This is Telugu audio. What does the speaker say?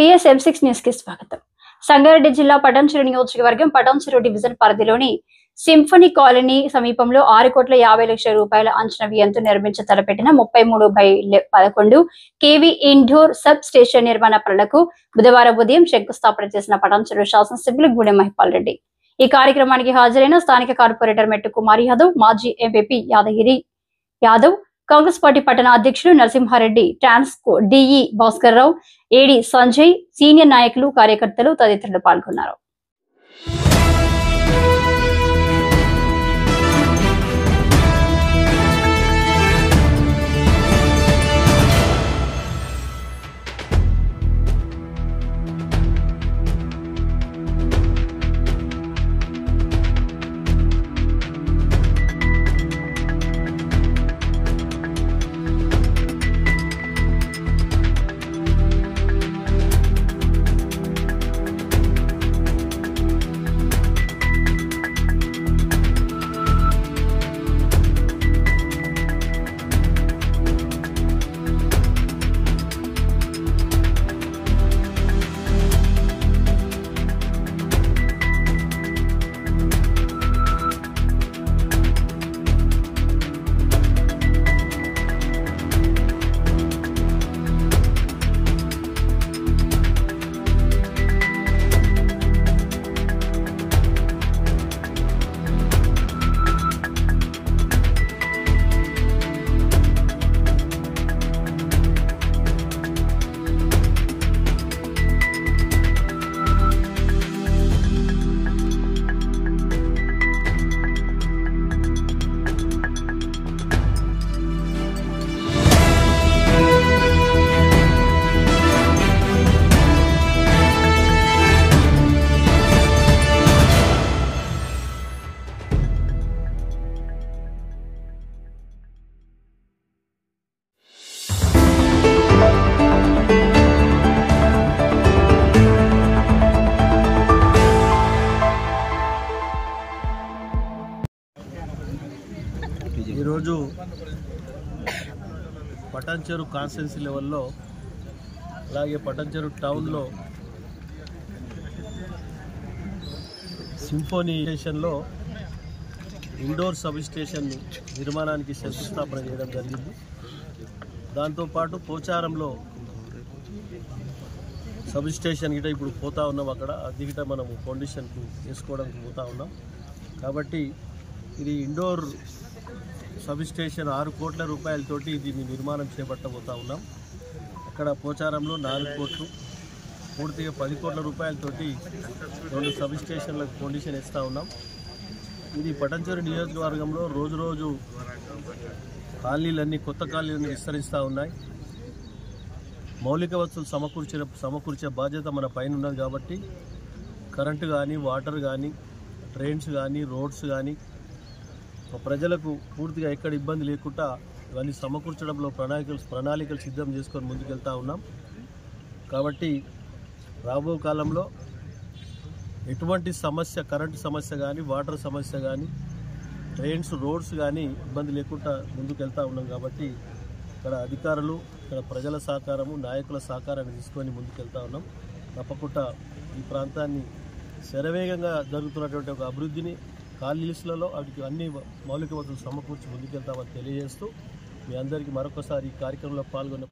TSM6 న్యూస్ కి స్వాగతం. సంగారెడ్డి జిల్లా పటాన్చెరు నియోజకవర్గం పటాన్చెరు డివిజన్ పరిధిలోని సింఫనీ కాలనీ సమీపంలో 6,50,00,000 రూపాయల అంచనా వ్యయంతో నిర్మించ తలపెట్టిన 33/11 kV ఇండోర్ సబ్ స్టేషన్ నిర్మాణ పనులకు బుధవారం ఉదయం శంకుస్థాపన చేసిన పటాన్చెరు శాసనసభ్యులు గూడెం మహిపాల్ రెడ్డి. ఈ కార్యక్రమానికి హాజరైన స్థానిక కార్పొరేటర్ మెట్టు కుమార్ యాదవ్, మాజీ ఎంపీ యాదగిరి యాదవ్, కాంగ్రెస్ పార్టీ పట్టణ అధ్యక్షులు Narasimha Reddy, Transco DE Bhaskar Rao, AD Sanjay, senior నాయకులు, కార్యకర్తలు తదితరులు పాల్గొన్నారు. ఈరోజు పటాన్చెరు కాన్స్టిట్యున్సీ లెవెల్లో అలాగే పటాన్చెరు టౌన్లో సింఫనీ స్టేషన్లో ఇండోర్ సబ్ స్టేషన్ నిర్మాణానికి శంకుస్థాపన చేయడం జరిగింది. దాంతోపాటు పోచారంలో సబ్ స్టేషన్ గిట ఇప్పుడు పోతా ఉన్నాం. అక్కడ అది గిట మనము ఫౌండేషన్కు వేసుకోవడానికి పోతా ఉన్నాం. కాబట్టి ఇది ఇండోర్ సబ్ స్టేషన్ 6 కోట్ల రూపాయలతోటి దీన్ని నిర్మాణం చేపట్టబోతా ఉన్నాం. అక్కడ పోచారంలో 4 కోట్లు, పూర్తిగా 10 కోట్ల రూపాయలతోటి 2 సబ్ స్టేషన్లకు ఫౌండేషన్ ఇస్తూ ఉన్నాం. ఇది పటాన్చెరు నియోజకవర్గంలో రోజు కాలనీలన్నీ, కొత్త కాలనీలన్నీ విస్తరిస్తూ ఉన్నాయి. మౌలిక వసతులు సమకూర్చే బాధ్యత మన పైన ఉన్నది. కాబట్టి కరెంటు కానీ, వాటర్ కానీ, ట్రైన్స్ కానీ, రోడ్స్ కానీ ప్రజలకు పూర్తిగా ఎక్కడ ఇబ్బంది లేకుండా ఇవన్నీ సమకూర్చడంలో ప్రణాళికలు సిద్ధం చేసుకొని ముందుకెళ్తూ ఉన్నాం. కాబట్టి రాబో కాలంలో ఎటువంటి సమస్య, కరెంటు సమస్య కానీ, వాటర్ సమస్య కానీ, ట్రైన్స్, రోడ్స్ కానీ ఇబ్బంది లేకుండా ముందుకెళ్తూ ఉన్నాం. కాబట్టి ఇక్కడ అధికారులు, ఇక్కడ ప్రజల సహకారము, నాయకుల సహకారాన్ని తీసుకొని ముందుకెళ్తూ ఉన్నాం. తప్పకుండా ఈ ప్రాంతాన్ని శరవేగంగా జరుగుతున్నటువంటి ఒక అభివృద్ధిని కాలనీస్లలో వాటికి అన్ని మౌలిక వసతులు సమకూర్చి ముందుకెళ్తామని తెలియజేస్తూ మీ అందరికీ మరొకసారి ఈ కార్యక్రమంలో పాల్గొన్న